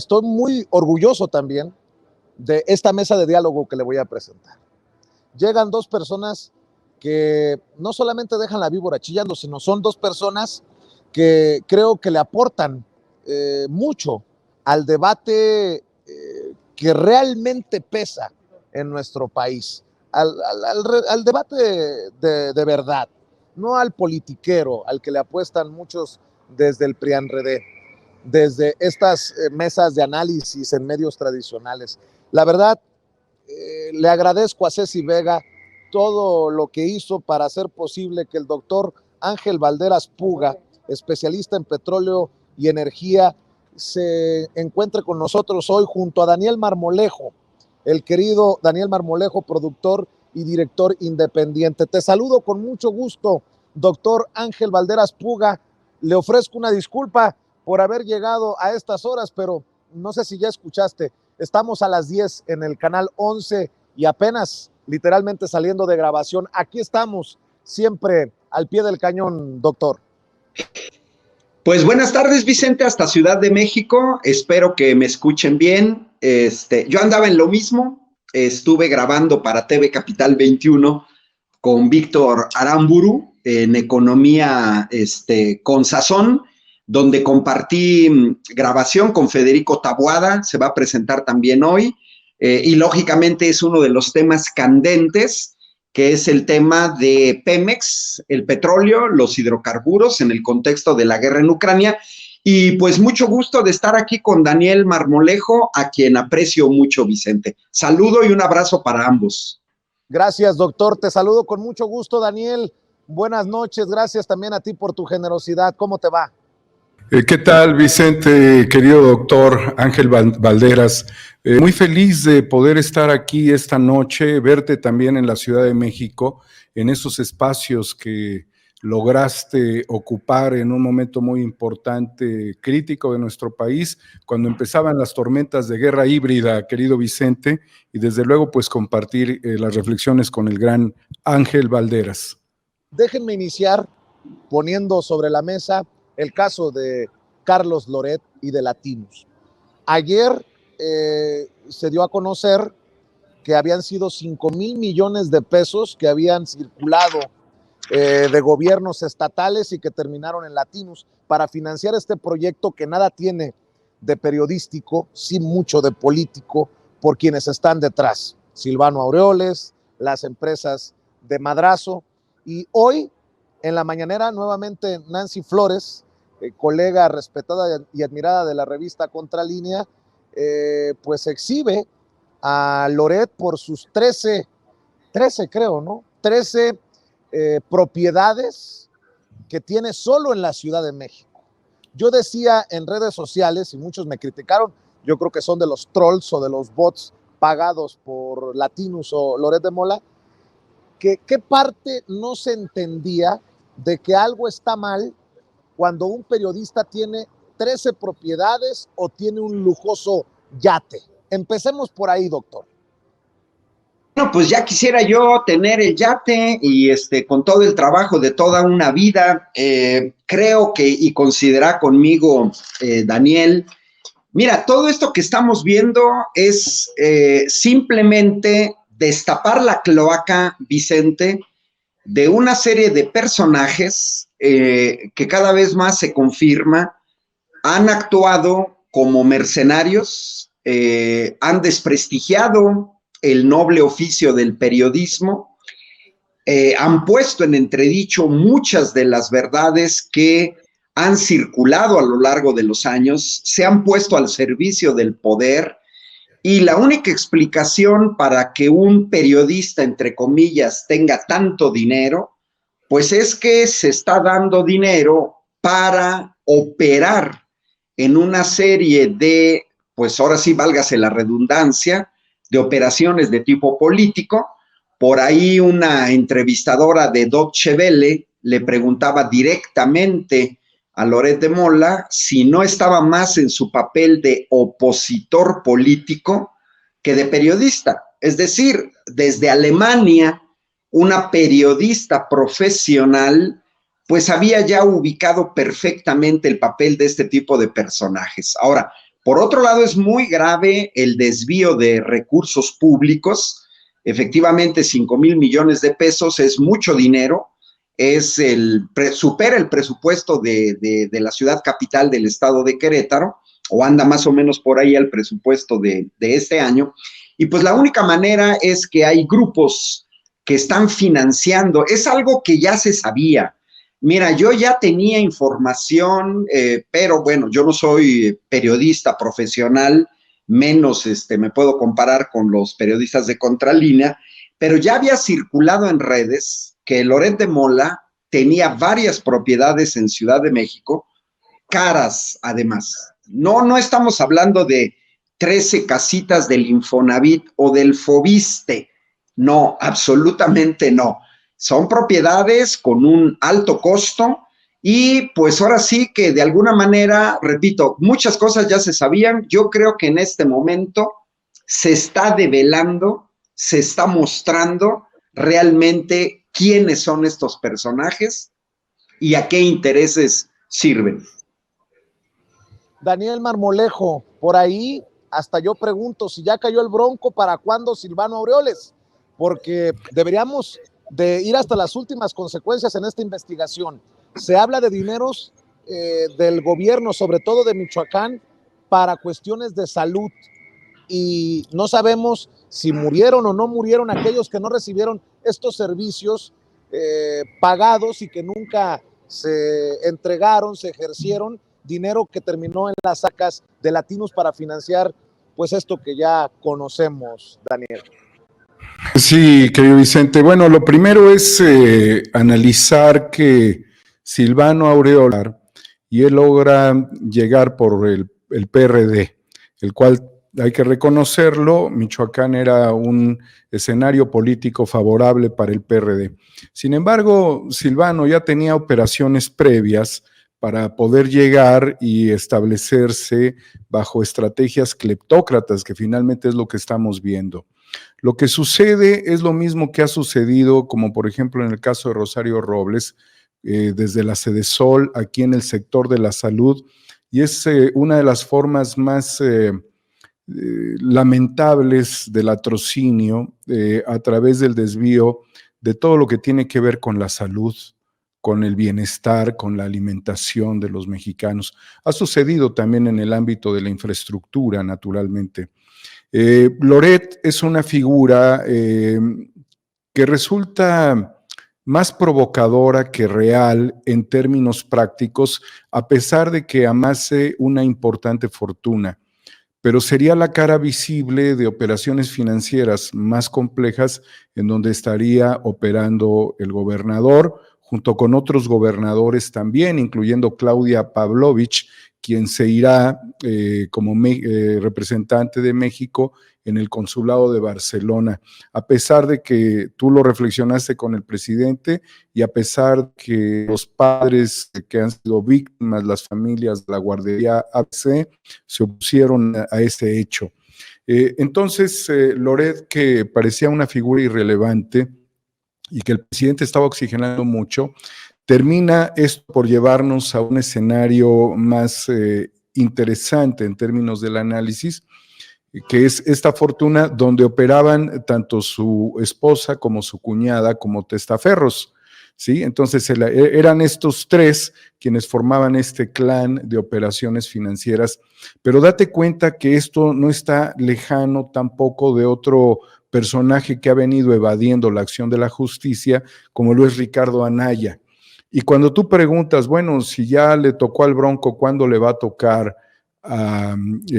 estoy muy orgulloso también de esta mesa de diálogo que le voy a presentar. Llegan dos personas que no solamente dejan la víbora chillando, sino son dos personas que creo que le aportan mucho al debate que realmente pesa en nuestro país, al debate de verdad, no al politiquero, al que le apuestan muchos desde el PRIANRED, desde estas mesas de análisis en medios tradicionales. La verdad, le agradezco a Ceci Vega todo lo que hizo para hacer posible que el doctor Ángel Valderas Puga, especialista en petróleo y energía, se encuentre con nosotros hoy junto a Daniel Marmolejo, el querido Daniel Marmolejo, productor y director independiente. Te saludo con mucho gusto, doctor Ángel Valderas Puga. Le ofrezco una disculpa por haber llegado a estas horas, pero no sé si ya escuchaste, estamos a las 10 en el canal 11 y apenas literalmente saliendo de grabación. Aquí estamos siempre al pie del cañón, doctor. Pues buenas tardes, Vicente, hasta Ciudad de México. Espero que me escuchen bien. Yo andaba en lo mismo, estuve grabando para TV Capital 21 con Víctor Aramburu en Economía con Sazón, donde compartí grabación con Federico Taboada, se va a presentar también hoy, y lógicamente es uno de los temas candentes, que es el tema de Pemex, el petróleo, los hidrocarburos en el contexto de la guerra en Ucrania. Y pues mucho gusto de estar aquí con Daniel Marmolejo, a quien aprecio mucho, Vicente. Saludo y un abrazo para ambos. Gracias, doctor. Te saludo con mucho gusto, Daniel. Buenas noches. Gracias también a ti por tu generosidad. ¿Cómo te va? ¿Qué tal, Vicente, querido doctor Ángel Valderas? Muy feliz de poder estar aquí esta noche, verte también en la Ciudad de México, en esos espacios que lograste ocupar en un momento muy importante, crítico de nuestro país, cuando empezaban las tormentas de guerra híbrida, querido Vicente, y desde luego pues compartir las reflexiones con el gran Ángel Valderas. Déjenme iniciar poniendo sobre la mesa el caso de Carlos Loret y de Latinos. Ayer se dio a conocer que habían sido 5,000 millones de pesos que habían circulado de gobiernos estatales y que terminaron en Latinos para financiar este proyecto que nada tiene de periodístico, sí mucho de político, por quienes están detrás. Silvano Aureoles, las empresas de Madrazo, y hoy en la mañanera nuevamente Nancy Flores, colega respetada y admirada de la revista Contralínea, pues exhibe a Loret por sus 13 creo, ¿no? 13 propiedades que tiene solo en la Ciudad de México. Yo decía en redes sociales, y muchos me criticaron, yo creo que son de los trolls o de los bots pagados por Latinos o Loret de Mola, que qué parte no se entendía de que algo está mal cuando un periodista tiene 13 propiedades o tiene un lujoso yate. Empecemos por ahí, doctor. Bueno, pues ya quisiera yo tener el yate y con todo el trabajo de toda una vida. Creo que, y considera conmigo, Daniel, mira, todo esto que estamos viendo es simplemente destapar la cloaca, Vicente, de una serie de personajes que cada vez más se confirma, han actuado como mercenarios, han desprestigiado el noble oficio del periodismo, han puesto en entredicho muchas de las verdades que han circulado a lo largo de los años, se han puesto al servicio del poder, y la única explicación para que un periodista, entre comillas, tenga tanto dinero, pues es que se está dando dinero para operar en una serie de, pues ahora sí, válgase la redundancia, de operaciones de tipo político. Por ahí una entrevistadora de Deutsche Welle le preguntaba directamente a Loret de Mola si no estaba más en su papel de opositor político que de periodista. Es decir, desde Alemania, una periodista profesional pues había ya ubicado perfectamente el papel de este tipo de personajes. Ahora, Por otro lado, es muy grave el desvío de recursos públicos. Efectivamente, 5,000 millones de pesos es mucho dinero, supera el presupuesto de la ciudad capital del estado de Querétaro, o anda más o menos por ahí el presupuesto de este año, y pues la única manera es que hay grupos que están financiando, es algo que ya se sabía. Mira, yo ya tenía información, pero bueno, yo no soy periodista profesional, menos me puedo comparar con los periodistas de Contralínea, pero ya había circulado en redes que Loret de Mola tenía varias propiedades en Ciudad de México, caras además. No estamos hablando de 13 casitas del Infonavit o del Fobiste, no, absolutamente no. Son propiedades con un alto costo y pues ahora sí que de alguna manera, repito, muchas cosas ya se sabían. Yo creo que en este momento se está develando, se está mostrando realmente quiénes son estos personajes y a qué intereses sirven. Daniel Marmolejo, por ahí hasta yo pregunto si ya cayó el Bronco, ¿para cuándo Silvano Aureoles? Porque deberíamos de ir hasta las últimas consecuencias en esta investigación. Se habla de dineros del gobierno, sobre todo de Michoacán, para cuestiones de salud, y no sabemos si murieron o no murieron aquellos que no recibieron estos servicios pagados y que nunca se entregaron, se ejercieron, dinero que terminó en las arcas de Latinos para financiar pues esto que ya conocemos, Daniel. Sí, querido Vicente. Bueno, lo primero es analizar que Silvano Aureoles, y él logra llegar por el PRD, el cual hay que reconocerlo, Michoacán era un escenario político favorable para el PRD. Sin embargo, Silvano ya tenía operaciones previas para poder llegar y establecerse bajo estrategias cleptócratas, que finalmente es lo que estamos viendo. Lo que sucede es lo mismo que ha sucedido, como por ejemplo en el caso de Rosario Robles, desde la Sedesol, aquí en el sector de la salud, y es una de las formas más lamentables del latrocinio a través del desvío de todo lo que tiene que ver con la salud, con el bienestar, con la alimentación de los mexicanos. Ha sucedido también en el ámbito de la infraestructura, naturalmente. Loret es una figura que resulta más provocadora que real en términos prácticos, a pesar de que amase una importante fortuna, pero sería la cara visible de operaciones financieras más complejas en donde estaría operando el gobernador, junto con otros gobernadores también, incluyendo Claudia Pavlovich, quien se irá como representante de México en el consulado de Barcelona, a pesar de que tú lo reflexionaste con el presidente y a pesar que los padres que han sido víctimas, las familias de la guardería ABC, se opusieron a ese hecho. Entonces, Loret, que parecía una figura irrelevante y que el presidente estaba oxigenando mucho, termina esto por llevarnos a un escenario más interesante en términos del análisis, que es esta fortuna donde operaban tanto su esposa como su cuñada como testaferros, ¿sí? Entonces eran estos tres quienes formaban este clan de operaciones financieras, pero date cuenta que esto no está lejano tampoco de otro personaje que ha venido evadiendo la acción de la justicia, como lo es Ricardo Anaya. Y cuando tú preguntas, bueno, si ya le tocó al Bronco, ¿cuándo le va a tocar a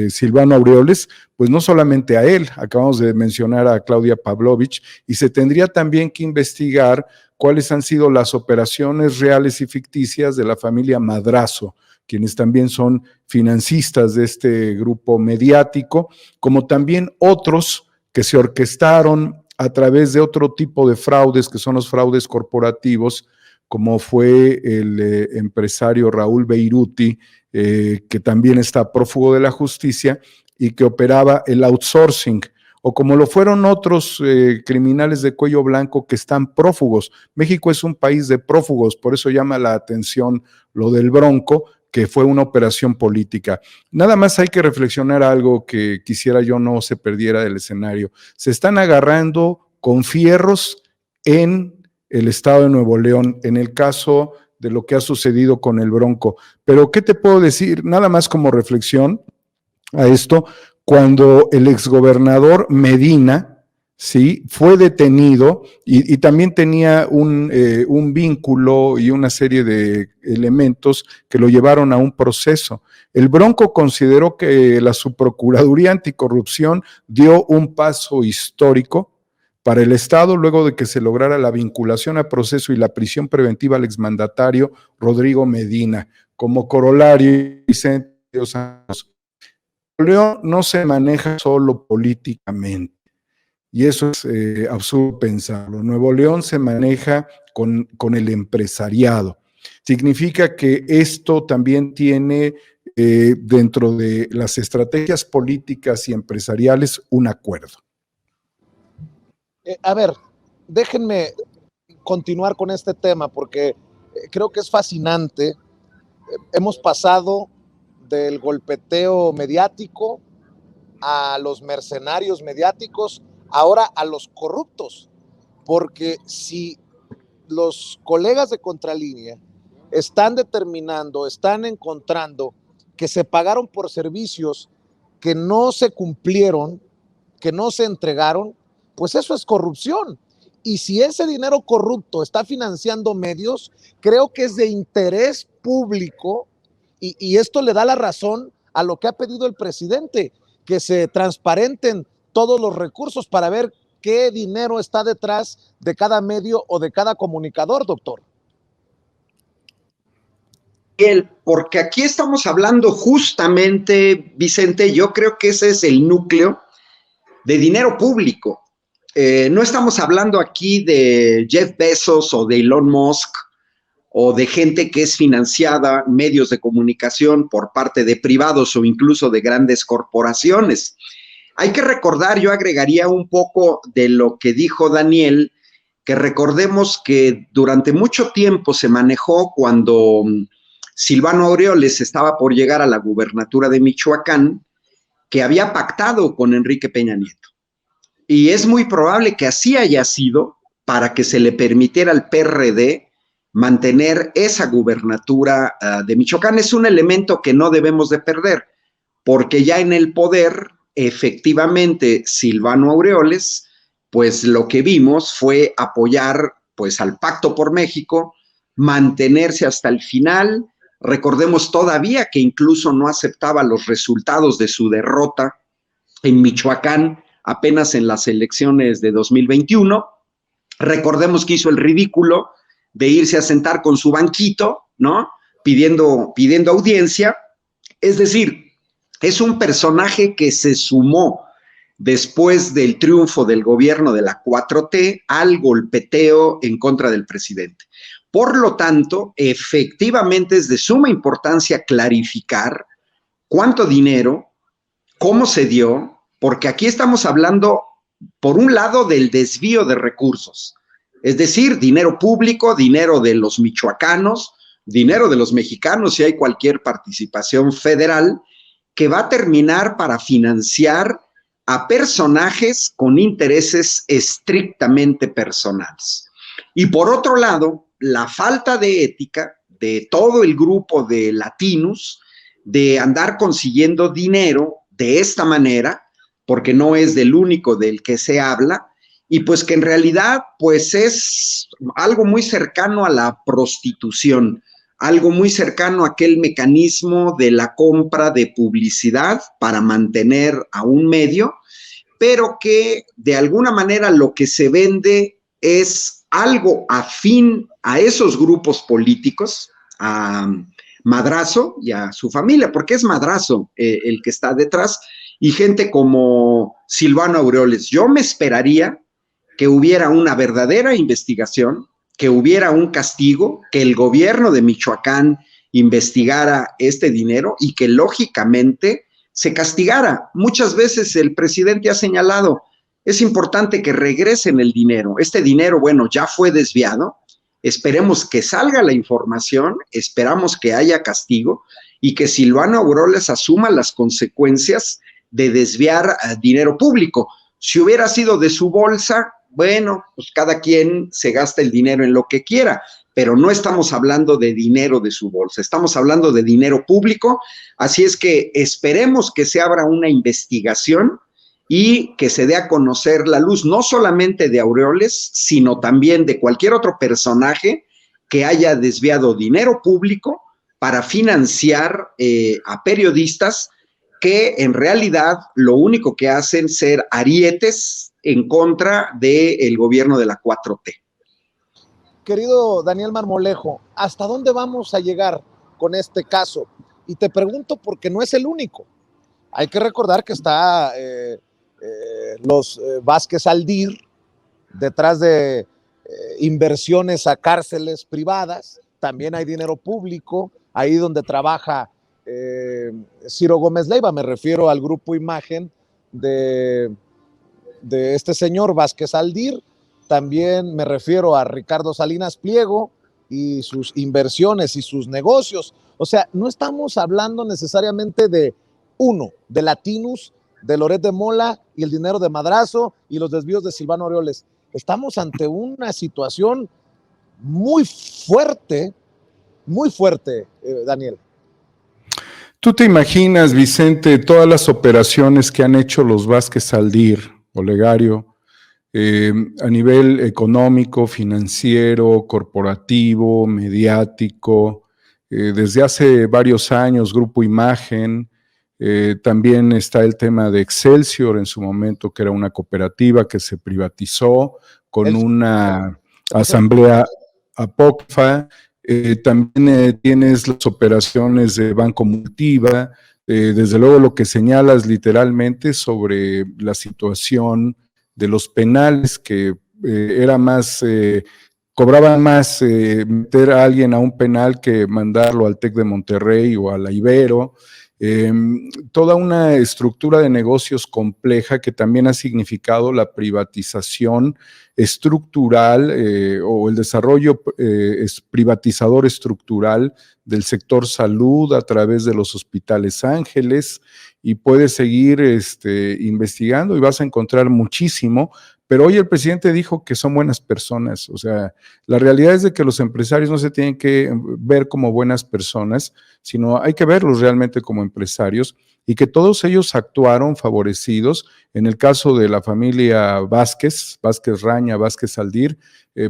Silvano Aureoles? Pues no solamente a él, acabamos de mencionar a Claudia Pavlovich, y se tendría también que investigar cuáles han sido las operaciones reales y ficticias de la familia Madrazo, quienes también son financistas de este grupo mediático, como también otros que se orquestaron a través de otro tipo de fraudes, que son los fraudes corporativos, como fue el empresario Raúl Beiruti, que también está prófugo de la justicia y que operaba el outsourcing, o como lo fueron otros criminales de cuello blanco que están prófugos. México es un país de prófugos, por eso llama la atención lo del Bronco, que fue una operación política. Nada más hay que reflexionar algo que quisiera yo no se perdiera del escenario. Se están agarrando con fierros en el estado de Nuevo León, en el caso de lo que ha sucedido con el Bronco. Pero, ¿qué te puedo decir? Nada más como reflexión a esto, cuando el exgobernador Medina, sí, fue detenido y también tenía un vínculo y una serie de elementos que lo llevaron a un proceso. El Bronco consideró que la Subprocuraduría Anticorrupción dio un paso histórico para el Estado luego de que se lograra la vinculación a proceso y la prisión preventiva al exmandatario Rodrigo Medina. Como corolario, Vicente Santos, León no se maneja solo políticamente. Y eso es absurdo pensarlo. Nuevo León se maneja con el empresariado. Significa que esto también tiene dentro de las estrategias políticas y empresariales un acuerdo. A ver, déjenme continuar con este tema porque creo que es fascinante. Hemos pasado del golpeteo mediático a los mercenarios mediáticos, ahora a los corruptos, porque si los colegas de Contralínea están determinando, están encontrando que se pagaron por servicios que no se cumplieron, que no se entregaron, pues eso es corrupción. Y si ese dinero corrupto está financiando medios, creo que es de interés público y esto le da la razón a lo que ha pedido el presidente, que se transparenten todos los recursos para ver qué dinero está detrás de cada medio o de cada comunicador, doctor. Porque aquí estamos hablando justamente, Vicente, yo creo que ese es el núcleo de dinero público. No estamos hablando aquí de Jeff Bezos o de Elon Musk o de gente que es financiada, medios de comunicación por parte de privados o incluso de grandes corporaciones. Hay que recordar, yo agregaría un poco de lo que dijo Daniel, que recordemos que durante mucho tiempo se manejó cuando Silvano Aureoles estaba por llegar a la gubernatura de Michoacán, que había pactado con Enrique Peña Nieto. Y es muy probable que así haya sido para que se le permitiera al PRD mantener esa gubernatura de Michoacán. Es un elemento que no debemos de perder, porque ya en el poder, efectivamente, Silvano Aureoles, pues lo que vimos fue apoyar pues al Pacto por México, mantenerse hasta el final. Recordemos todavía que incluso no aceptaba los resultados de su derrota en Michoacán, apenas en las elecciones de 2021. Recordemos que hizo el ridículo de irse a sentar con su banquito, ¿no? Pidiendo audiencia. Es decir, es un personaje que se sumó después del triunfo del gobierno de la 4T al golpeteo en contra del presidente. Por lo tanto, efectivamente es de suma importancia clarificar cuánto dinero, cómo se dio, porque aquí estamos hablando, por un lado, del desvío de recursos, es decir, dinero público, dinero de los michoacanos, dinero de los mexicanos, si hay cualquier participación federal, que va a terminar para financiar a personajes con intereses estrictamente personales. Y por otro lado, la falta de ética de todo el grupo de latinos, de andar consiguiendo dinero de esta manera, porque no es del único del que se habla, y pues que en realidad pues es algo muy cercano a la prostitución, algo muy cercano a aquel mecanismo de la compra de publicidad para mantener a un medio, pero que de alguna manera lo que se vende es algo afín a esos grupos políticos, a Madrazo y a su familia, porque es Madrazo el que está detrás, y gente como Silvano Aureoles. Yo me esperaría que hubiera una verdadera investigación, que hubiera un castigo, que el gobierno de Michoacán investigara este dinero y que lógicamente se castigara. Muchas veces el presidente ha señalado, es importante que regresen el dinero. Este dinero, bueno, ya fue desviado. Esperemos que salga la información, esperamos que haya castigo y que Silvano Aureoles asuma las consecuencias de desviar dinero público. Si hubiera sido de su bolsa, bueno, pues cada quien se gasta el dinero en lo que quiera, pero no estamos hablando de dinero de su bolsa, estamos hablando de dinero público, así es que esperemos que se abra una investigación y que se dé a conocer la luz, no solamente de Aureoles, sino también de cualquier otro personaje que haya desviado dinero público para financiar a periodistas que en realidad lo único que hacen es ser arietes en contra del gobierno de la 4T. Querido Daniel Marmolejo, ¿hasta dónde vamos a llegar con este caso? Y te pregunto porque no es el único. Hay que recordar que está los Vázquez Aldir detrás de inversiones a cárceles privadas. También hay dinero público, ahí donde trabaja Ciro Gómez Leiva, me refiero al grupo Imagen de este señor Vázquez Aldir. También me refiero a Ricardo Salinas Pliego y sus inversiones y sus negocios. O sea, no estamos hablando necesariamente de uno, de Latinus, de Loret de Mola y el dinero de Madrazo y los desvíos de Silvano Aureoles. Estamos ante una situación muy fuerte, Daniel. ¿Tú te imaginas, Vicente, todas las operaciones que han hecho los Vázquez Aldir, Olegario, a nivel económico, financiero, corporativo, mediático, desde hace varios años, Grupo Imagen, también está el tema de Excelsior en su momento, que era una cooperativa que se privatizó con una asamblea apócrifa. También tienes las operaciones de Banco Multiva, desde luego lo que señalas literalmente sobre la situación de los penales, que era más, cobraban más meter a alguien a un penal que mandarlo al TEC de Monterrey o a la Ibero. Toda una estructura de negocios compleja que también ha significado la privatización estructural o el desarrollo privatizador estructural del sector salud a través de los hospitales Ángeles, y puedes seguir investigando y vas a encontrar muchísimo. Pero hoy el presidente dijo que son buenas personas. O sea, la realidad es de que los empresarios no se tienen que ver como buenas personas, sino hay que verlos realmente como empresarios, y que todos ellos actuaron favorecidos, en el caso de la familia Vázquez Raña, Vázquez Aldir,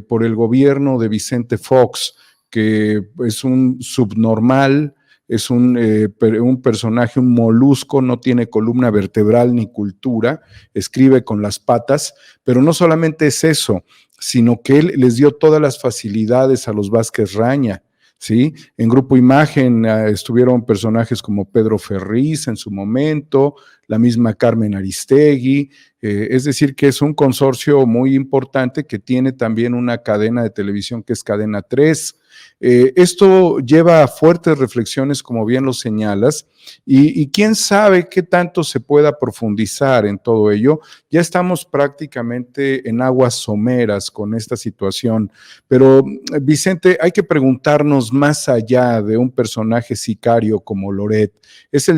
por el gobierno de Vicente Fox, que es un subnormal, es un personaje, un molusco, no tiene columna vertebral ni cultura, escribe con las patas, pero no solamente es eso, sino que él les dio todas las facilidades a los Vázquez Raña, ¿sí? En Grupo Imagen estuvieron personajes como Pedro Ferriz en su momento, la misma Carmen Aristegui, es decir, que es un consorcio muy importante que tiene también una cadena de televisión que es Cadena 3. Esto lleva a fuertes reflexiones, como bien lo señalas, y quién sabe qué tanto se pueda profundizar en todo ello. Ya estamos prácticamente en aguas someras con esta situación, pero Vicente, hay que preguntarnos más allá de un personaje sicario como Loret. Es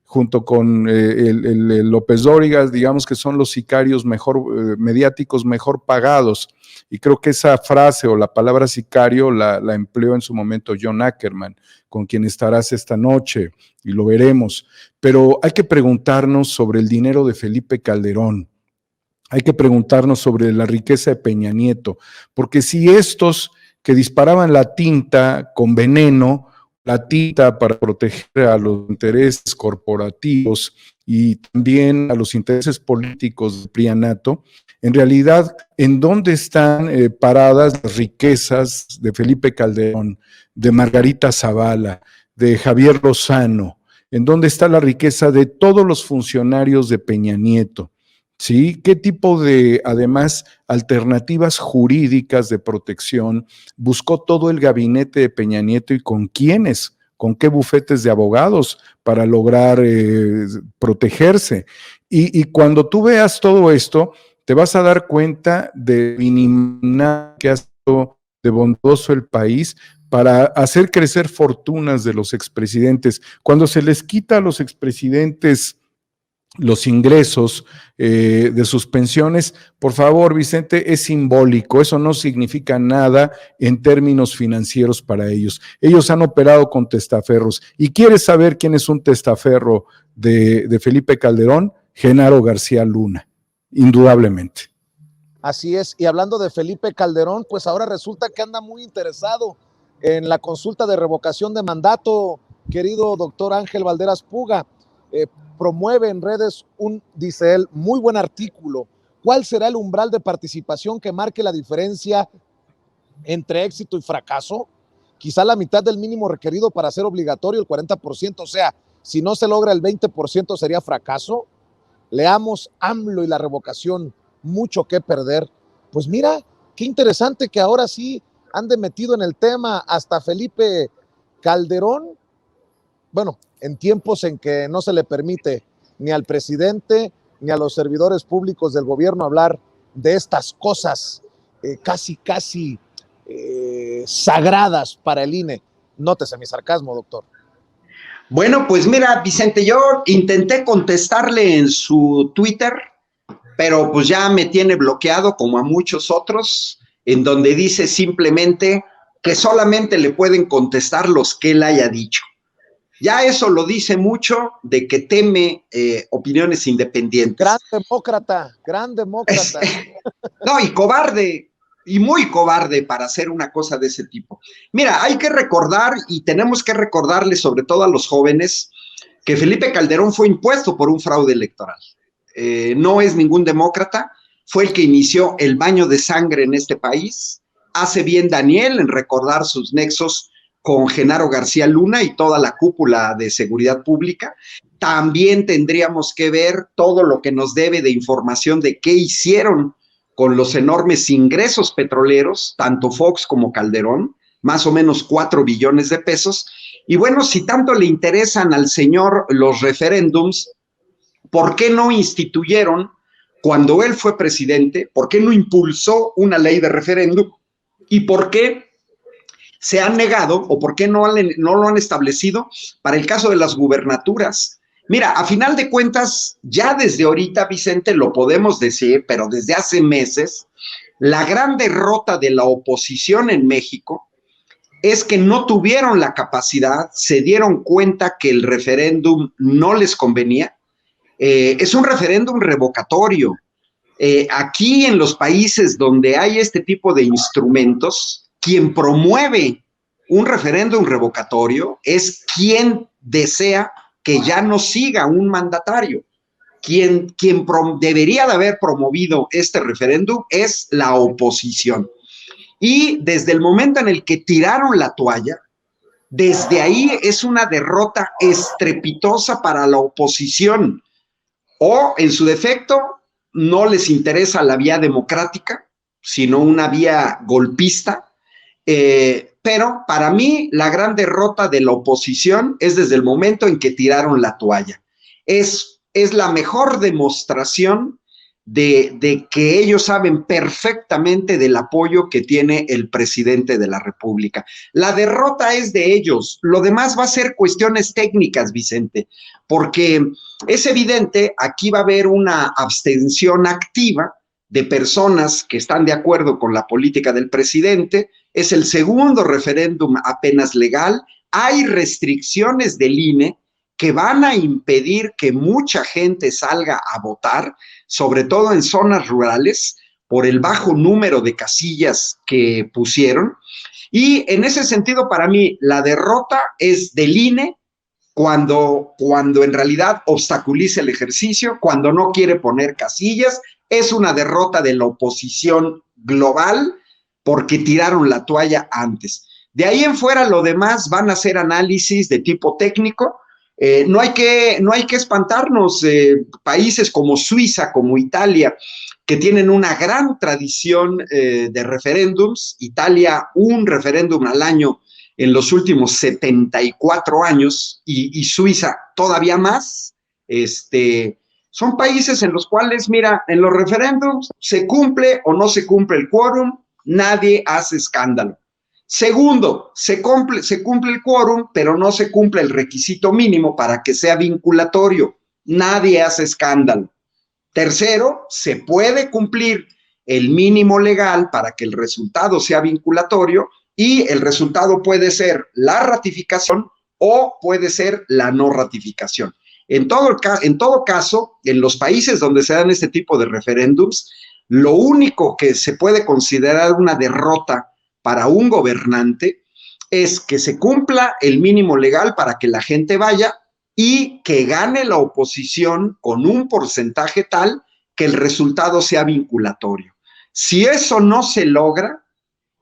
junto con el López Dóriga, digamos que son los sicarios mejor mediáticos, mejor pagados. Y creo que esa frase o la palabra sicario la empleó en su momento John Ackerman, con quien estarás esta noche y lo veremos. Pero hay que preguntarnos sobre el dinero de Felipe Calderón. Hay que preguntarnos sobre la riqueza de Peña Nieto, porque si estos que disparaban la tinta con veneno, la tinta para proteger a los intereses corporativos y también a los intereses políticos del Prianato, en realidad, ¿en dónde están paradas las riquezas de Felipe Calderón, de Margarita Zavala, de Javier Lozano? ¿En dónde está la riqueza de todos los funcionarios de Peña Nieto? ¿Sí? ¿Qué tipo de, además, alternativas jurídicas de protección buscó todo el gabinete de Peña Nieto y con quiénes? ¿Con qué bufetes de abogados para lograr protegerse? Y cuando tú veas todo esto, te vas a dar cuenta de minimizar que ha sido de bondoso el país para hacer crecer fortunas de los expresidentes. Cuando se les quita a los expresidentes los ingresos de sus pensiones, por favor, Vicente, es simbólico, eso no significa nada en términos financieros para ellos. Ellos han operado con testaferros. ¿Y quieres saber quién es un testaferro de Felipe Calderón? Genaro García Luna, indudablemente. Así es, y hablando de Felipe Calderón, pues ahora resulta que anda muy interesado en la consulta de revocación de mandato, querido doctor Ángel Valderas Puga. Promueve en redes dice él, muy buen artículo. ¿Cuál será el umbral de participación que marque la diferencia entre éxito y fracaso? Quizá la mitad del mínimo requerido para ser obligatorio, el 40%, o sea, si no se logra el 20% sería fracaso. Leamos AMLO y la revocación, mucho que perder. Pues mira, qué interesante que ahora sí ande metido en el tema hasta Felipe Calderón. Bueno, en tiempos en que no se le permite ni al presidente ni a los servidores públicos del gobierno hablar de estas cosas casi sagradas para el INE. Nótese mi sarcasmo, doctor. Bueno, pues mira, Vicente, yo intenté contestarle en su Twitter, pero pues ya me tiene bloqueado como a muchos otros, en donde dice simplemente que solamente le pueden contestar los que él haya dicho. Ya eso lo dice mucho de que teme opiniones independientes. Gran demócrata. No, y cobarde, y muy cobarde para hacer una cosa de ese tipo. Mira, hay que recordar, y tenemos que recordarle sobre todo a los jóvenes, que Felipe Calderón fue impuesto por un fraude electoral. No es ningún demócrata, fue el que inició el baño de sangre en este país. Hace bien Daniel en recordar sus nexos con Genaro García Luna y toda la cúpula de seguridad pública. También tendríamos que ver todo lo que nos debe de información de qué hicieron con los enormes ingresos petroleros, tanto Fox como Calderón, más o menos 4 billones de pesos. Y bueno, si tanto le interesan al señor los referéndums, ¿por qué no instituyeron, cuando él fue presidente, por qué no impulsó una ley de referéndum? ¿Y por qué se han negado o por qué no lo han establecido para el caso de las gubernaturas? Mira, a final de cuentas, ya desde ahorita, Vicente, lo podemos decir, pero desde hace meses, la gran derrota de la oposición en México es que no tuvieron la capacidad, se dieron cuenta que el referéndum no les convenía. Es un referéndum revocatorio. Aquí en los países donde hay este tipo de instrumentos, quien promueve un referéndum revocatorio es quien desea que ya no siga un mandatario. Quien debería de haber promovido este referéndum es la oposición. Y desde el momento en el que tiraron la toalla, desde ahí es una derrota estrepitosa para la oposición. O, en su defecto, no les interesa la vía democrática, sino una vía golpista. Pero para mí la gran derrota de la oposición es desde el momento en que tiraron la toalla. Es la mejor demostración de que ellos saben perfectamente del apoyo que tiene el presidente de la República. La derrota es de ellos, lo demás va a ser cuestiones técnicas, Vicente, porque es evidente, aquí va a haber una abstención activa de personas que están de acuerdo con la política del presidente. Es el segundo referéndum apenas legal, hay restricciones del INE que van a impedir que mucha gente salga a votar, sobre todo en zonas rurales, por el bajo número de casillas que pusieron. Y en ese sentido, para mí, la derrota es del INE cuando en realidad obstaculiza el ejercicio, cuando no quiere poner casillas. Es una derrota de la oposición global porque tiraron la toalla antes. De ahí en fuera, lo demás van a ser análisis de tipo técnico. No hay que espantarnos. Países como Suiza, como Italia, que tienen una gran tradición de referéndums. Italia, un referéndum al año en los últimos 74 años, y Suiza todavía más. Son países en los cuales, mira, en los referéndums se cumple o no se cumple el quórum, nadie hace escándalo. Segundo, se cumple el quórum, pero no se cumple el requisito mínimo para que sea vinculatorio. Nadie hace escándalo. Tercero, se puede cumplir el mínimo legal para que el resultado sea vinculatorio y el resultado puede ser la ratificación o puede ser la no ratificación. En todo caso, en los países donde se dan este tipo de referéndums, lo único que se puede considerar una derrota para un gobernante es que se cumpla el mínimo legal para que la gente vaya y que gane la oposición con un porcentaje tal que el resultado sea vinculatorio. Si eso no se logra,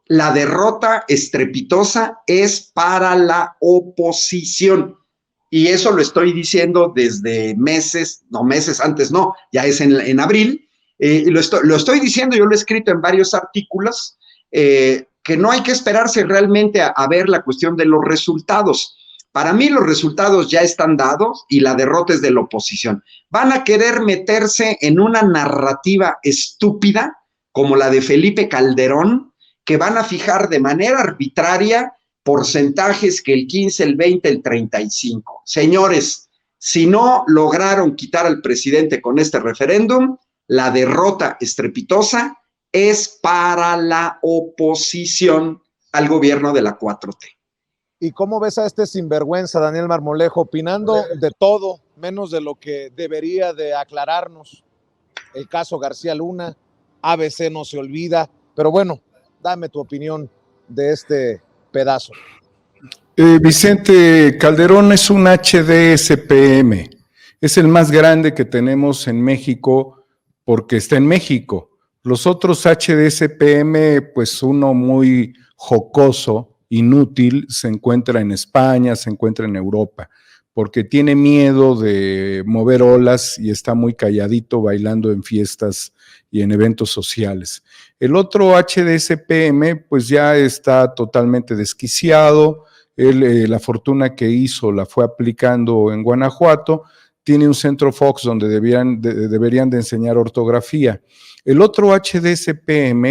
la derrota estrepitosa es para la oposición. Y eso lo estoy diciendo desde ya es en abril. Lo estoy diciendo, yo lo he escrito en varios artículos, que no hay que esperarse realmente a ver la cuestión de los resultados. Para mí los resultados ya están dados y la derrota es de la oposición. Van a querer meterse en una narrativa estúpida como la de Felipe Calderón, que van a fijar de manera arbitraria porcentajes que el 15, el 20, el 35. Señores, si no lograron quitar al presidente con este referéndum, la derrota estrepitosa es para la oposición al gobierno de la 4T. ¿Y cómo ves a este sinvergüenza, Daniel Marmolejo, opinando de todo, menos de lo que debería de aclararnos? El caso García Luna, ABC no se olvida, pero bueno, dame tu opinión de este pedazo. Vicente, Calderón es un HDSPM, es el más grande que tenemos en México porque está en México. Los otros HDSPM, pues uno muy jocoso, inútil, se encuentra en España, se encuentra en Europa, porque tiene miedo de mover olas y está muy calladito bailando en fiestas y en eventos sociales. El otro HDSPM pues ya está totalmente desquiciado. Él, la fortuna que hizo la fue aplicando en Guanajuato, tiene un centro Fox donde deberían de enseñar ortografía. El otro HDSPM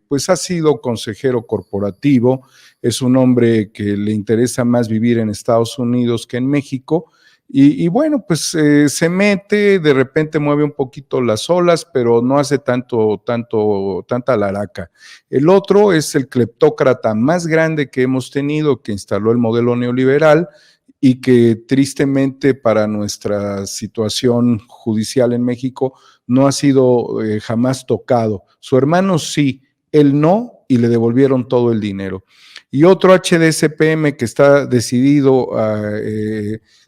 pues ha sido consejero corporativo, es un hombre que le interesa más vivir en Estados Unidos que en México, y bueno, pues se mete, de repente mueve un poquito las olas, pero no hace tanta laraca. El otro es el cleptócrata más grande que hemos tenido, que instaló el modelo neoliberal y que tristemente para nuestra situación judicial en México no ha sido jamás tocado. Su hermano sí, él no, y le devolvieron todo el dinero. Y otro HDSPM que está decidido a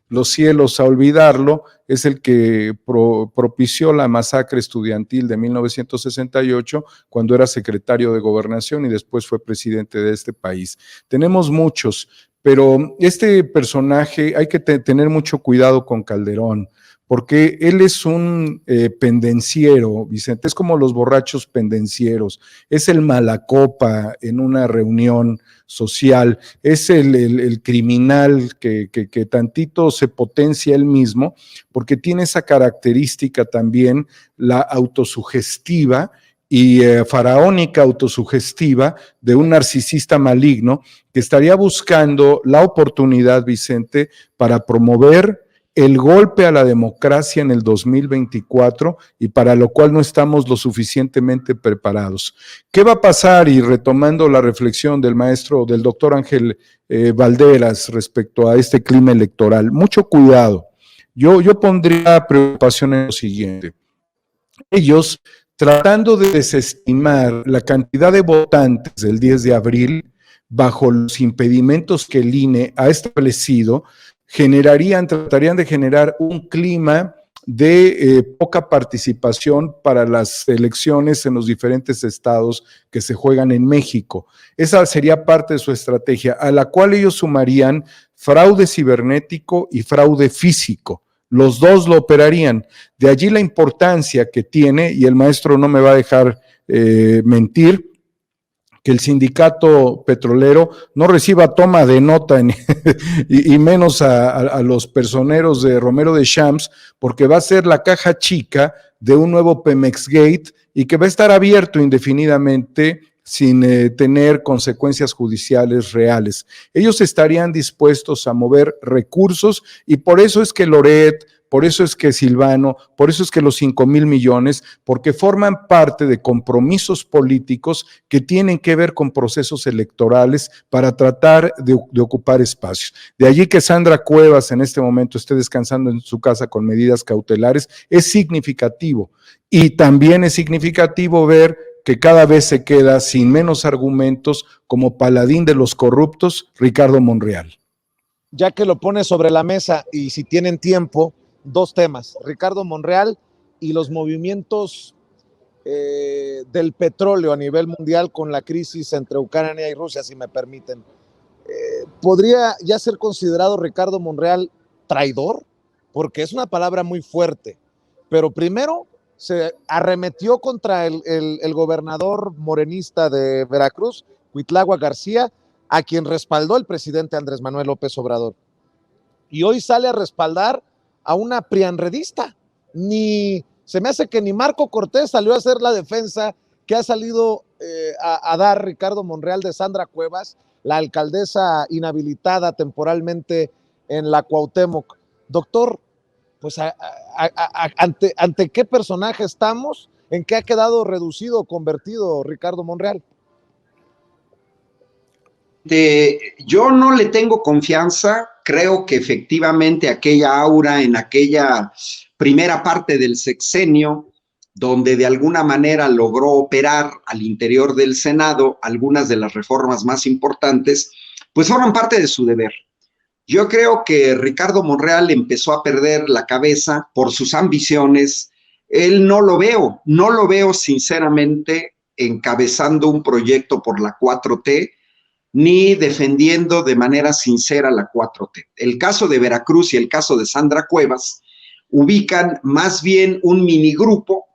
los cielos a olvidarlo, es el que propició la masacre estudiantil de 1968, cuando era secretario de Gobernación y después fue presidente de este país. Tenemos muchos, pero este personaje hay que tener mucho cuidado con Calderón, porque él es un pendenciero, Vicente, es como los borrachos pendencieros, es el malacopa en una reunión social, es el criminal que tantito se potencia él mismo, porque tiene esa característica también, la autosugestiva y faraónica autosugestiva de un narcisista maligno que estaría buscando la oportunidad, Vicente, para promover el golpe a la democracia en el 2024 y para lo cual no estamos lo suficientemente preparados. ¿Qué va a pasar? Y retomando la reflexión del maestro, del doctor Ángel Valderas respecto a este clima electoral, mucho cuidado. Yo pondría preocupación en lo siguiente. Ellos, tratando de desestimar la cantidad de votantes del 10 de abril, bajo los impedimentos que el INE ha establecido, tratarían de generar un clima de poca participación para las elecciones en los diferentes estados que se juegan en México. Esa sería parte de su estrategia, a la cual ellos sumarían fraude cibernético y fraude físico. Los dos lo operarían. De allí la importancia que tiene, y el maestro no me va a dejar mentir, que el sindicato petrolero no reciba toma de nota y menos a los personeros de Romero de Champs, porque va a ser la caja chica de un nuevo Pemex Gate y que va a estar abierto indefinidamente sin tener consecuencias judiciales reales. Ellos estarían dispuestos a mover recursos y por eso es que Loret, por eso es que Silvano, por eso es que los 5,000 millones, porque forman parte de compromisos políticos que tienen que ver con procesos electorales para tratar de ocupar espacios. De allí que Sandra Cuevas en este momento esté descansando en su casa con medidas cautelares es significativo. Y también es significativo ver que cada vez se queda sin menos argumentos como paladín de los corruptos, Ricardo Monreal. Ya que lo pone sobre la mesa y si tienen tiempo, dos temas, Ricardo Monreal y los movimientos del petróleo a nivel mundial con la crisis entre Ucrania y Rusia, si me permiten. ¿Podría ya ser considerado Ricardo Monreal traidor? Porque es una palabra muy fuerte, pero primero se arremetió contra el gobernador morenista de Veracruz, Cuitláhuac García, a quien respaldó el presidente Andrés Manuel López Obrador. Y hoy sale a respaldar a una prianredista. Se me hace que ni Marco Cortés salió a hacer la defensa que ha salido a dar Ricardo Monreal de Sandra Cuevas, la alcaldesa inhabilitada temporalmente en la Cuauhtémoc. Doctor, pues ante qué personaje estamos, en qué ha quedado reducido o convertido Ricardo Monreal. Yo no le tengo confianza, creo que efectivamente aquella aura en aquella primera parte del sexenio, donde de alguna manera logró operar al interior del Senado algunas de las reformas más importantes, pues forman parte de su deber. Yo creo que Ricardo Monreal empezó a perder la cabeza por sus ambiciones. Él no lo veo sinceramente encabezando un proyecto por la 4T, ni defendiendo de manera sincera la 4T. El caso de Veracruz y el caso de Sandra Cuevas ubican más bien un minigrupo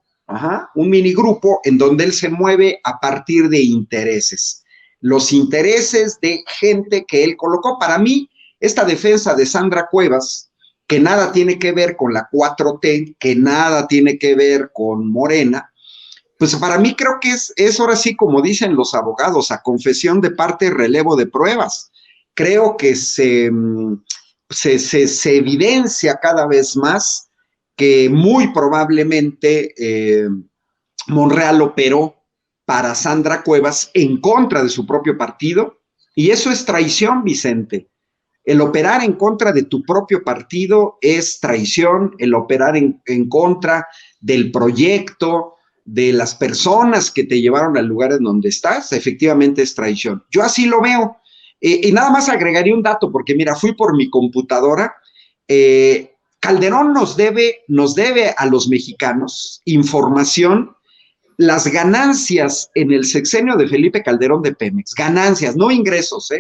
en donde él se mueve a partir de intereses. Los intereses de gente que él colocó. Para mí, esta defensa de Sandra Cuevas, que nada tiene que ver con la 4T, que nada tiene que ver con Morena, pues para mí creo que es ahora sí, como dicen los abogados, a confesión de parte, relevo de pruebas. Creo que se evidencia cada vez más que muy probablemente Monreal operó para Sandra Cuevas en contra de su propio partido, y eso es traición, Vicente. El operar en contra de tu propio partido es traición, el operar en contra del proyecto, de las personas que te llevaron al lugar en donde estás, efectivamente es traición. Yo así lo veo. Y nada más agregaría un dato, porque mira, fui por mi computadora. Calderón nos debe a los mexicanos información, las ganancias en el sexenio de Felipe Calderón de Pemex, ganancias, no ingresos,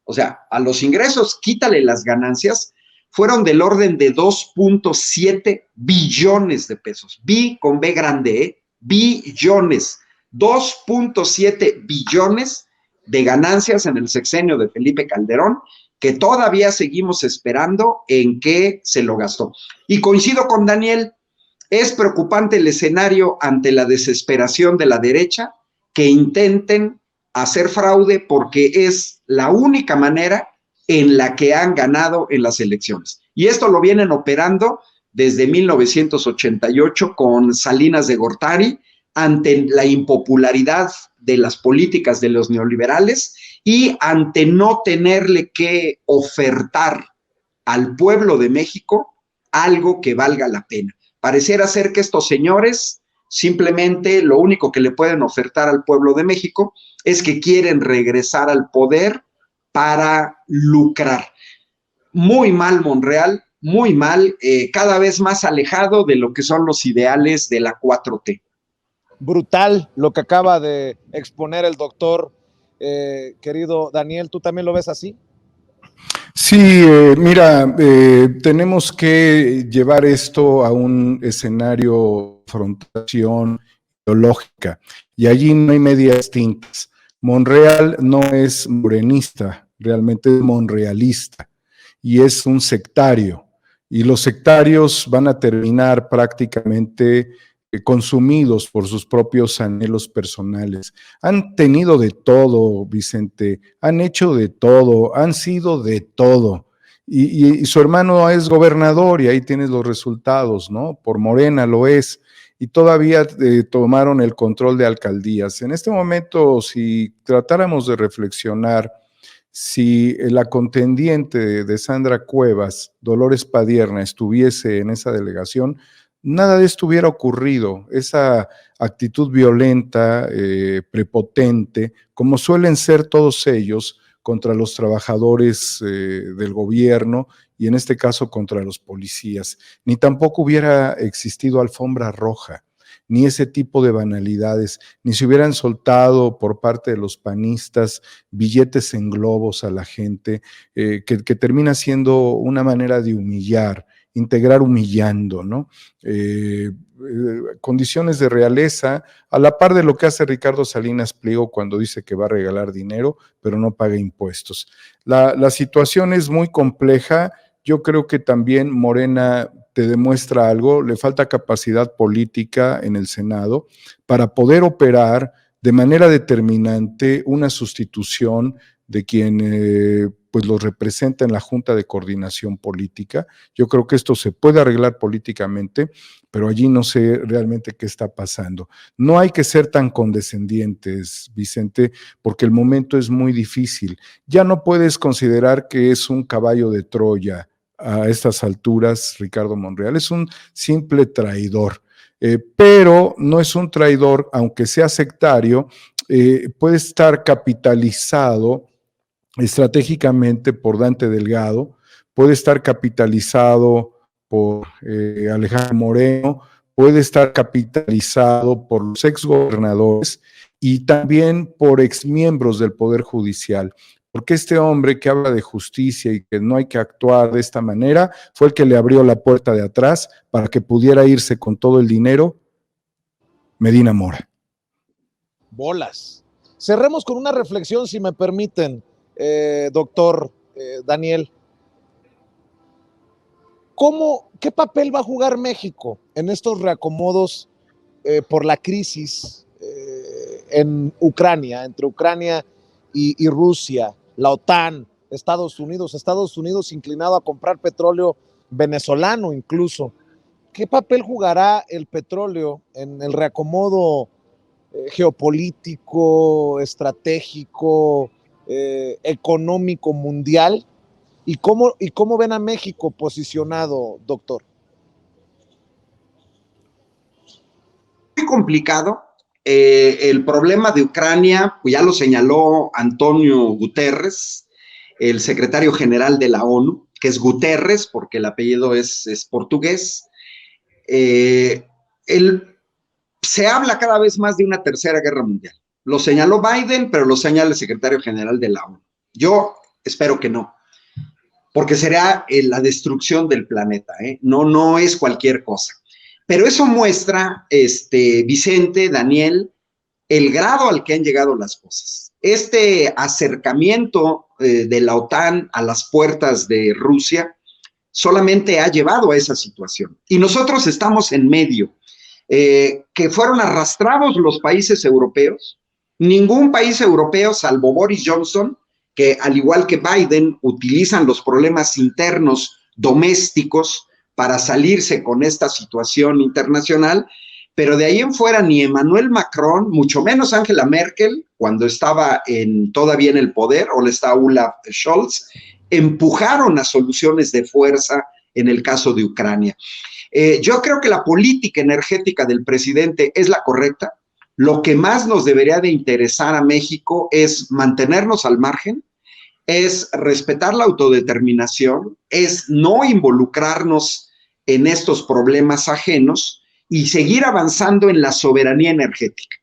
o sea, a los ingresos quítale las ganancias, fueron del orden de 2.7 billones de pesos, con B grande, billones, 2.7 billones de ganancias en el sexenio de Felipe Calderón, que todavía seguimos esperando en qué se lo gastó. Y coincido con Daniel, es preocupante el escenario ante la desesperación de la derecha, que intenten hacer fraude porque es la única manera en la que han ganado en las elecciones. Y esto lo vienen operando desde 1988 con Salinas de Gortari, ante la impopularidad de las políticas de los neoliberales y ante no tenerle que ofertar al pueblo de México algo que valga la pena. Pareciera ser que estos señores simplemente lo único que le pueden ofertar al pueblo de México es que quieren regresar al poder para lucrar. Muy mal Monreal, muy mal, cada vez más alejado de lo que son los ideales de la 4T. Brutal lo que acaba de exponer el doctor, querido Daniel, ¿tú también lo ves así? Sí, mira, tenemos que llevar esto a un escenario de confrontación ideológica y allí no hay medias tintas. Monreal no es morenista, realmente es monrealista y es un sectario, y los sectarios van a terminar prácticamente consumidos por sus propios anhelos personales. Han tenido de todo, Vicente, han hecho de todo, han sido de todo. Y su hermano es gobernador y ahí tienes los resultados, ¿no? Por Morena lo es. Y todavía tomaron el control de alcaldías. En este momento, si tratáramos de reflexionar, si la contendiente de Sandra Cuevas, Dolores Padierna, estuviese en esa delegación, nada de esto hubiera ocurrido. Esa actitud violenta, prepotente, como suelen ser todos ellos, contra los trabajadores del gobierno y en este caso contra los policías. Ni tampoco hubiera existido alfombra roja, ni ese tipo de banalidades, ni se hubieran soltado por parte de los panistas billetes en globos a la gente, que termina siendo una manera de humillar, integrar humillando, ¿no? Condiciones de realeza, a la par de lo que hace Ricardo Salinas Pliego cuando dice que va a regalar dinero, pero no paga impuestos. La situación es muy compleja. Yo creo que también Morena te demuestra algo, le falta capacidad política en el Senado para poder operar de manera determinante una sustitución de quien pues los representa en la Junta de Coordinación Política. Yo creo que esto se puede arreglar políticamente, pero allí no sé realmente qué está pasando. No hay que ser tan condescendientes, Vicente, porque el momento es muy difícil. Ya no puedes considerar que es un caballo de Troya a estas alturas, Ricardo Monreal. Es un simple traidor, pero no es un traidor, aunque sea sectario, puede estar capitalizado estratégicamente por Dante Delgado, puede estar capitalizado por Alejandro Moreno, puede estar capitalizado por los exgobernadores y también por exmiembros del Poder Judicial. Porque este hombre que habla de justicia y que no hay que actuar de esta manera, fue el que le abrió la puerta de atrás para que pudiera irse con todo el dinero Medina Mora. Bolas. Cerremos con una reflexión, si me permiten, doctor Daniel. ¿Qué papel va a jugar México en estos reacomodos por la crisis en Ucrania, entre Ucrania y Rusia, la OTAN, Estados Unidos inclinado a comprar petróleo venezolano incluso? ¿Qué papel jugará el petróleo en el reacomodo geopolítico, estratégico, económico mundial? ¿Y cómo ven a México posicionado, doctor? Muy complicado. El problema de Ucrania, pues ya lo señaló Antonio Guterres, el secretario general de la ONU, que es Guterres, porque el apellido es portugués. Se habla cada vez más de una tercera guerra mundial. Lo señaló Biden, pero lo señala el secretario general de la ONU. Yo espero que no, porque será la destrucción del planeta, ¿eh? No es cualquier cosa. Pero eso muestra, Vicente, Daniel, el grado al que han llegado las cosas. Este acercamiento de la OTAN a las puertas de Rusia solamente ha llevado a esa situación. Y nosotros estamos en medio, que fueron arrastrados los países europeos. Ningún país europeo, salvo Boris Johnson, que al igual que Biden, utilizan los problemas internos domésticos para salirse con esta situación internacional, pero de ahí en fuera ni Emmanuel Macron, mucho menos Angela Merkel, cuando estaba todavía en el poder, o está Olaf Scholz, empujaron a soluciones de fuerza en el caso de Ucrania. Yo creo que la política energética del presidente es la correcta. Lo que más nos debería de interesar a México es mantenernos al margen, es respetar la autodeterminación, es no involucrarnos en estos problemas ajenos y seguir avanzando en la soberanía energética.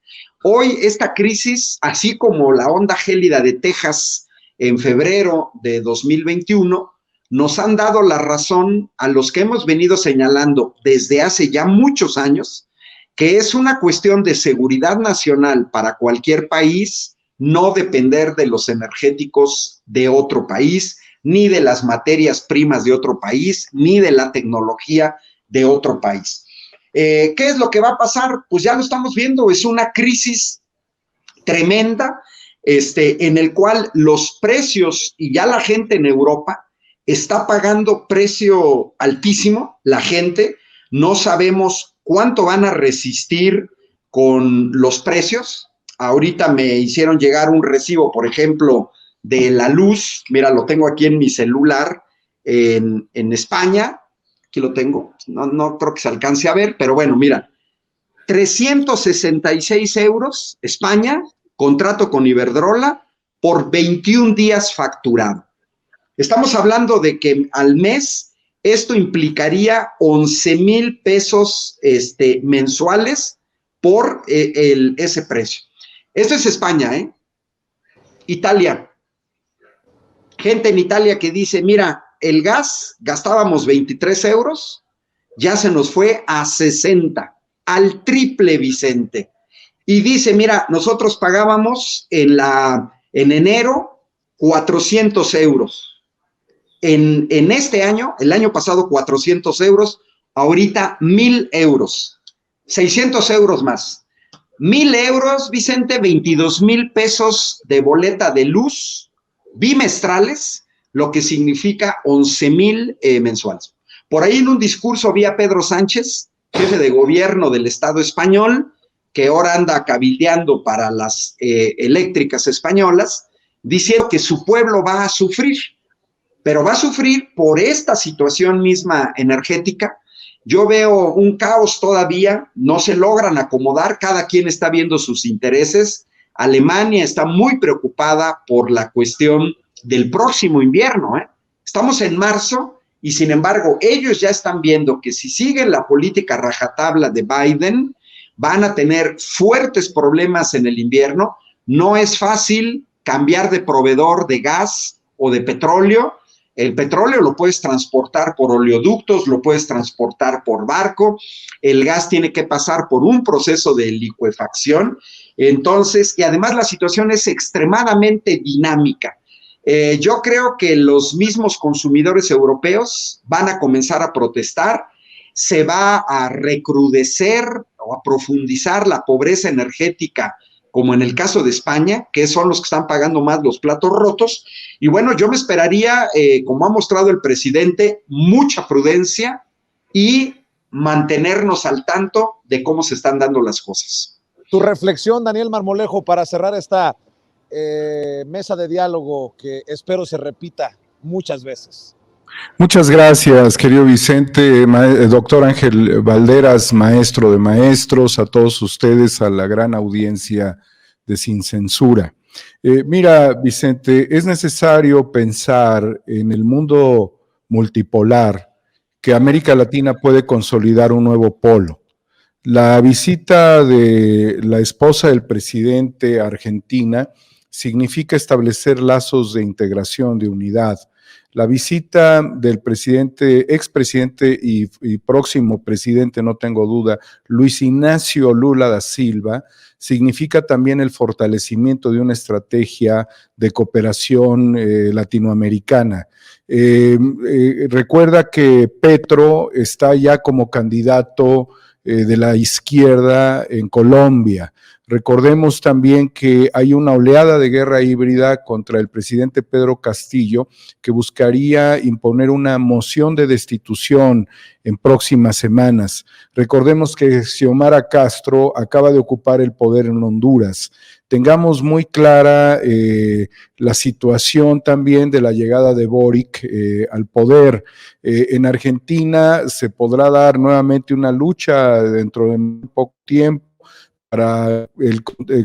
Hoy esta crisis, así como la onda gélida de Texas en febrero de 2021, nos han dado la razón a los que hemos venido señalando desde hace ya muchos años, que es una cuestión de seguridad nacional para cualquier país, no depender de los energéticos de otro país, ni de las materias primas de otro país, ni de la tecnología de otro país. ¿Qué es lo que va a pasar? Pues ya lo estamos viendo, es una crisis tremenda, en el cual los precios, y ya la gente en Europa está pagando precio altísimo, la gente, no sabemos cuánto van a resistir con los precios. Ahorita me hicieron llegar un recibo, por ejemplo, de la luz, mira, lo tengo aquí en mi celular, en España, aquí lo tengo, no creo que se alcance a ver, pero bueno, mira, 366 euros, España, contrato con Iberdrola, por 21 días facturado. Estamos hablando de que al mes esto implicaría 11,000 pesos mensuales por ese precio. Esto es España, ¿eh? Italia. Gente en Italia que dice, mira, el gas gastábamos 23 euros, ya se nos fue a 60, al triple, Vicente. Y dice, mira, nosotros pagábamos en enero 400 euros. En este año, el año pasado 400 euros, ahorita 1,000 euros, 600 euros más. 1,000 euros, Vicente, 22,000 pesos de boleta de luz bimestrales, lo que significa 11,000 mensuales. Por ahí en un discurso vi a Pedro Sánchez, jefe de gobierno del Estado español, que ahora anda cabildeando para las eléctricas españolas, diciendo que su pueblo va a sufrir, pero va a sufrir por esta situación misma energética. Yo veo un caos todavía, no se logran acomodar, cada quien está viendo sus intereses. Alemania está muy preocupada por la cuestión del próximo invierno, ¿eh? Estamos en marzo y sin embargo ellos ya están viendo que si siguen la política rajatabla de Biden, van a tener fuertes problemas en el invierno. No es fácil cambiar de proveedor de gas o de petróleo. El petróleo lo puedes transportar por oleoductos, lo puedes transportar por barco. El gas tiene que pasar por un proceso de licuefacción. Entonces, y además la situación es extremadamente dinámica. Yo creo que los mismos consumidores europeos van a comenzar a protestar. Se va a recrudecer o a profundizar la pobreza energética, como en el caso de España, que son los que están pagando más los platos rotos. Y bueno, yo me esperaría, como ha mostrado el presidente, mucha prudencia y mantenernos al tanto de cómo se están dando las cosas. Tu reflexión, Daniel Marmolejo, para cerrar esta mesa de diálogo que espero se repita muchas veces. Muchas gracias, querido Vicente, doctor Ángel Valderas, maestro de maestros, a todos ustedes, a la gran audiencia de Sin Censura. Mira, Vicente, es necesario pensar en el mundo multipolar que América Latina puede consolidar un nuevo polo. La visita de la esposa del presidente a Argentina significa establecer lazos de integración, de unidad. La visita del expresidente y próximo presidente, no tengo duda, Luis Ignacio Lula da Silva, significa también el fortalecimiento de una estrategia de cooperación latinoamericana. Recuerda que Petro está ya como candidato de la izquierda en Colombia. Recordemos también que hay una oleada de guerra híbrida contra el presidente Pedro Castillo que buscaría imponer una moción de destitución en próximas semanas. Recordemos que Xiomara Castro acaba de ocupar el poder en Honduras. Tengamos muy clara la situación también de la llegada de Boric al poder. En Argentina se podrá dar nuevamente una lucha dentro de poco tiempo para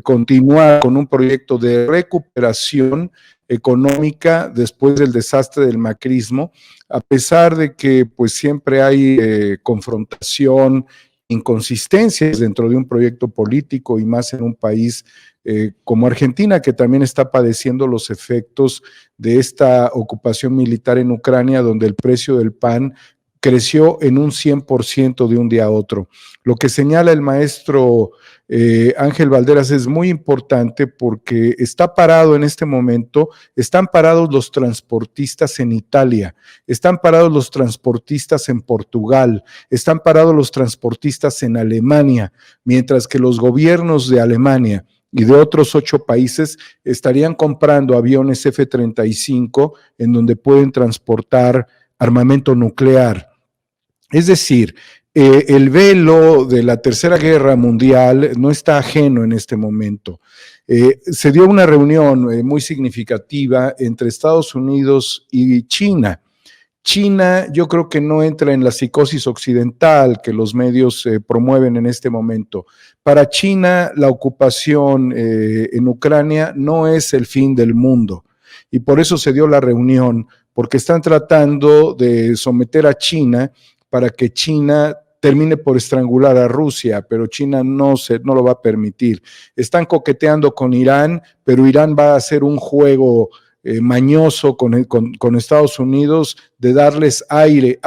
continuar con un proyecto de recuperación económica después del desastre del macrismo, a pesar de que pues siempre hay confrontación, inconsistencias dentro de un proyecto político y más en un país como Argentina, que también está padeciendo los efectos de esta ocupación militar en Ucrania, donde el precio del pan creció en un 100% de un día a otro. Lo que señala el maestro Ángel Balderas es muy importante porque está parado en este momento, están parados los transportistas en Italia, están parados los transportistas en Portugal, están parados los transportistas en Alemania, mientras que los gobiernos de Alemania y de otros 8 países estarían comprando aviones F-35 en donde pueden transportar armamento nuclear. Es decir, el velo de la Tercera Guerra Mundial no está ajeno en este momento. Se dio una reunión muy significativa entre Estados Unidos y China. China, yo creo que no entra en la psicosis occidental que los medios promueven en este momento. Para China, la ocupación en Ucrania no es el fin del mundo y por eso se dio la reunión, porque están tratando de someter a China para que China termine por estrangular a Rusia, pero China no lo va a permitir. Están coqueteando con Irán, pero Irán va a hacer un juego mañoso con Estados Unidos de darles aire,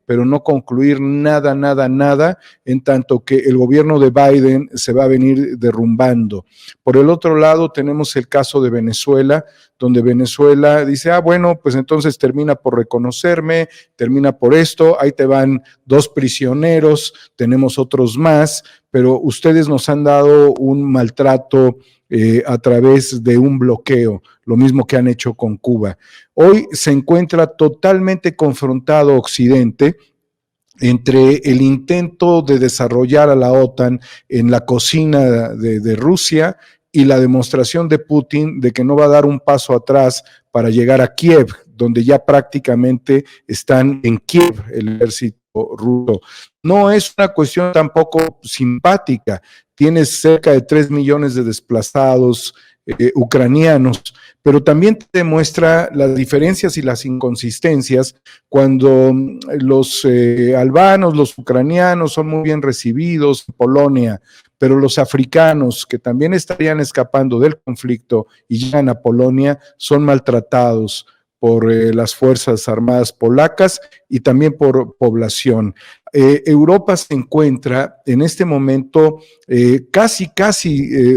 pero no concluir nada, en tanto que el gobierno de Biden se va a venir derrumbando. Por el otro lado, tenemos el caso de Venezuela, donde Venezuela dice, bueno, pues entonces termina por reconocerme, termina por esto, ahí te van 2 prisioneros, tenemos otros más, pero ustedes nos han dado un maltrato a través de un bloqueo, lo mismo que han hecho con Cuba. Hoy se encuentra totalmente confrontado Occidente entre el intento de desarrollar a la OTAN en la cocina de Rusia y la demostración de Putin de que no va a dar un paso atrás para llegar a Kiev, donde ya prácticamente están en Kiev el ejército ruso. No es una cuestión tampoco simpática. Tienes cerca de 3 millones de desplazados ucranianos, pero también te demuestra las diferencias y las inconsistencias cuando los albanos, los ucranianos son muy bien recibidos en Polonia, pero los africanos que también estarían escapando del conflicto y llegan a Polonia son maltratados por las Fuerzas Armadas polacas y también por población. Europa se encuentra en este momento casi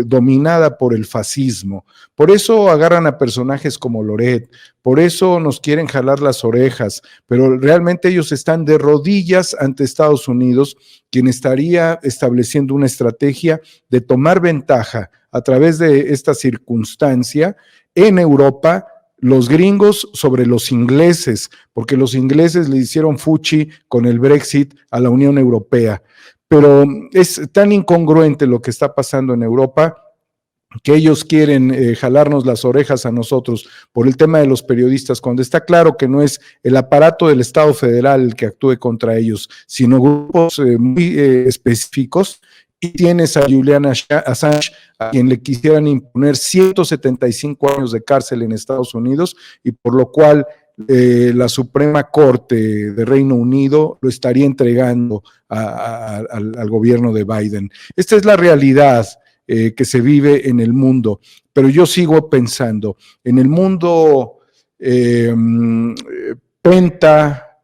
dominada por el fascismo. Por eso agarran a personajes como Loret, por eso nos quieren jalar las orejas, pero realmente ellos están de rodillas ante Estados Unidos, quien estaría estableciendo una estrategia de tomar ventaja a través de esta circunstancia en Europa, los gringos sobre los ingleses, porque los ingleses le hicieron fuchi con el Brexit a la Unión Europea. Pero es tan incongruente lo que está pasando en Europa que ellos quieren jalarnos las orejas a nosotros por el tema de los periodistas, cuando está claro que no es el aparato del Estado federal el que actúe contra ellos, sino grupos muy específicos. Y tienes a Julian Assange, a quien le quisieran imponer 175 años de cárcel en Estados Unidos, y por lo cual la Suprema Corte de Reino Unido lo estaría entregando al gobierno de Biden. Esta es la realidad que se vive en el mundo, pero yo sigo pensando, en el mundo penta,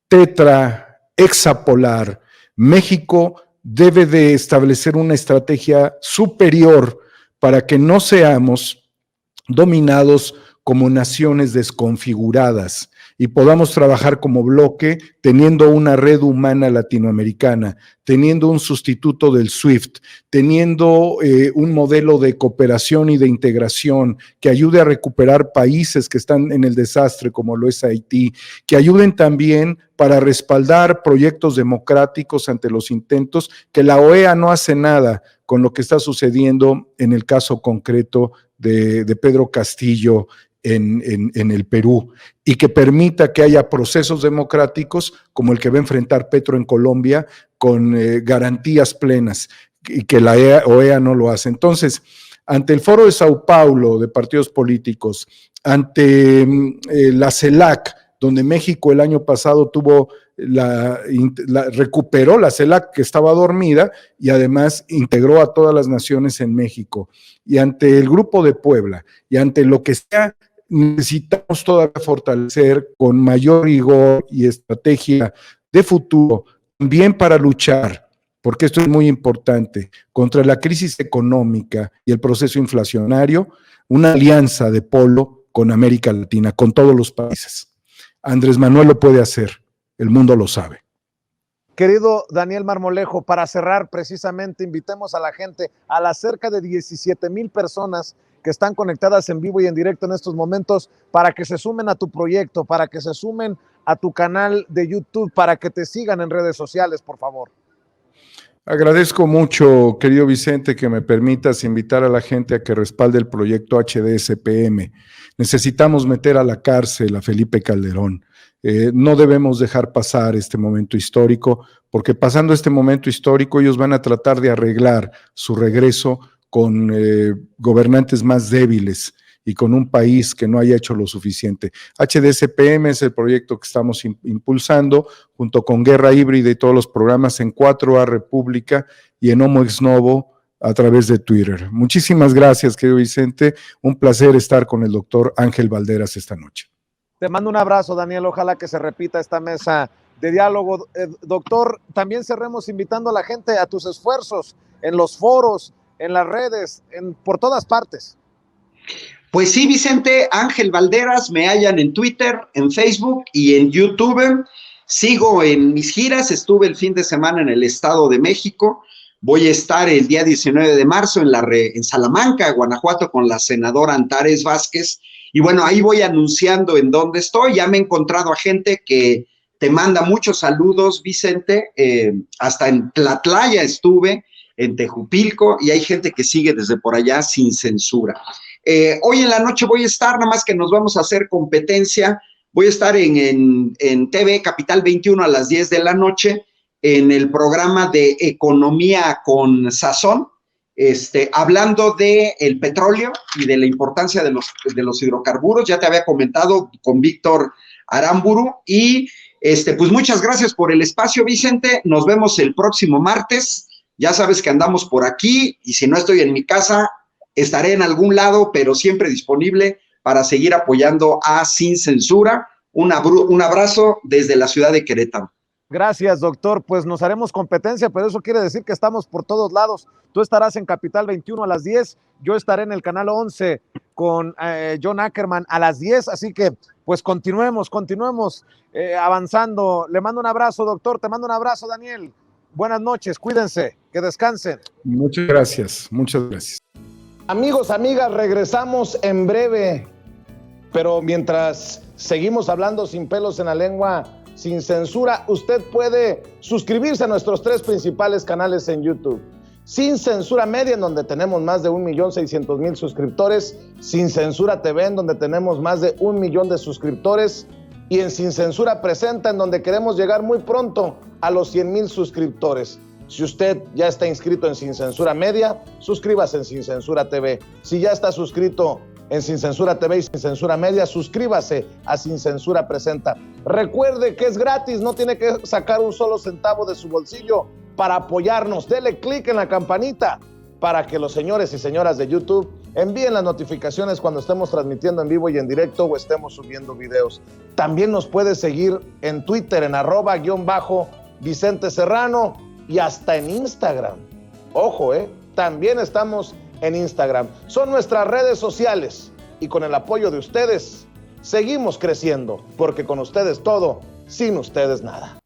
tetra, hexapolar, México debe de establecer una estrategia superior para que no seamos dominados como naciones desconfiguradas y podamos trabajar como bloque teniendo una red humana latinoamericana, teniendo un sustituto del SWIFT, teniendo un modelo de cooperación y de integración que ayude a recuperar países que están en el desastre como lo es Haití, que ayuden también para respaldar proyectos democráticos ante los intentos, que la OEA no hace nada con lo que está sucediendo en el caso concreto de Pedro Castillo en el Perú, y que permita que haya procesos democráticos como el que va a enfrentar Petro en Colombia con garantías plenas, y que la OEA no lo hace. Entonces, ante el Foro de Sao Paulo de partidos políticos, ante la CELAC, donde México el año pasado recuperó la CELAC que estaba dormida y además integró a todas las naciones en México, y ante el Grupo de Puebla, y ante lo que sea necesitamos todavía fortalecer con mayor rigor y estrategia de futuro, también para luchar, porque esto es muy importante, contra la crisis económica y el proceso inflacionario, una alianza de polo con América Latina, con todos los países. Andrés Manuel lo puede hacer, el mundo lo sabe. Querido Daniel Marmolejo, para cerrar precisamente, invitemos a la gente, a las cerca de 17,000 personas que están conectadas en vivo y en directo en estos momentos, para que se sumen a tu proyecto, para que se sumen a tu canal de YouTube, para que te sigan en redes sociales, por favor. Agradezco mucho, querido Vicente, que me permitas invitar a la gente a que respalde el proyecto HDSPM. Necesitamos meter a la cárcel a Felipe Calderón. No debemos dejar pasar este momento histórico, porque pasando este momento histórico ellos van a tratar de arreglar su regreso con gobernantes más débiles y con un país que no haya hecho lo suficiente. HDSPM es el proyecto que estamos impulsando junto con Guerra Híbrida y todos los programas en 4A República y en Homo Ex Novo a través de Twitter. Muchísimas gracias, querido Vicente. Un placer estar con el doctor Ángel Balderas esta noche. Te mando un abrazo, Daniel. Ojalá que se repita esta mesa de diálogo. Doctor, también cerremos invitando a la gente a tus esfuerzos en los foros, en las redes, por todas partes. Pues sí, Vicente, Ángel Balderas, me hallan en Twitter, en Facebook y en YouTube. Sigo en mis giras, estuve el fin de semana en el Estado de México. Voy a estar el día 19 de marzo en Salamanca, Guanajuato, con la senadora Antares Vázquez. Y bueno, ahí voy anunciando en dónde estoy. Ya me he encontrado a gente que te manda muchos saludos, Vicente. Hasta en Tlatlaya estuve, en Tejupilco, y hay gente que sigue desde por allá sin censura. Hoy en la noche voy a estar, nada más que nos vamos a hacer competencia. Voy a estar en TV Capital 21 a las 10 de la noche, en el programa de Economía con Sazón, hablando del petróleo y de la importancia de los hidrocarburos. Ya te había comentado con Víctor Aramburu. Y pues muchas gracias por el espacio, Vicente. Nos vemos el próximo martes. Ya sabes que andamos por aquí, y si no estoy en mi casa, estaré en algún lado, pero siempre disponible para seguir apoyando a Sin Censura. Un abrazo desde la ciudad de Querétaro. Gracias, doctor. Pues nos haremos competencia, pero eso quiere decir que estamos por todos lados. Tú estarás en Capital 21 a las 10, yo estaré en el Canal 11 con John Ackerman a las 10, así que pues continuemos avanzando. Le mando un abrazo, doctor, te mando un abrazo, Daniel. Buenas noches, cuídense, que descansen. Muchas gracias, muchas gracias. Amigos, amigas, regresamos en breve, pero mientras seguimos hablando sin pelos en la lengua, sin censura, usted puede suscribirse a nuestros 3 principales canales en YouTube. Sin Censura Media, en donde tenemos más de 1,600,000 suscriptores, Sin Censura TV, en donde tenemos más de 1 millón de suscriptores, y en Sin Censura Presenta, en donde queremos llegar muy pronto a los 100,000 suscriptores. Si usted ya está inscrito en Sin Censura Media, suscríbase en Sin Censura TV. Si ya está suscrito en Sin Censura TV y Sin Censura Media, suscríbase a Sin Censura Presenta. Recuerde que es gratis, no tiene que sacar un solo centavo de su bolsillo para apoyarnos. Dele clic en la campanita para que los señores y señoras de YouTube envíen las notificaciones cuando estemos transmitiendo en vivo y en directo o estemos subiendo videos. También nos puede seguir en Twitter en @Vicente Serrano y hasta en Instagram. Ojo, también estamos en Instagram. Son nuestras redes sociales y con el apoyo de ustedes seguimos creciendo, porque con ustedes todo, sin ustedes nada.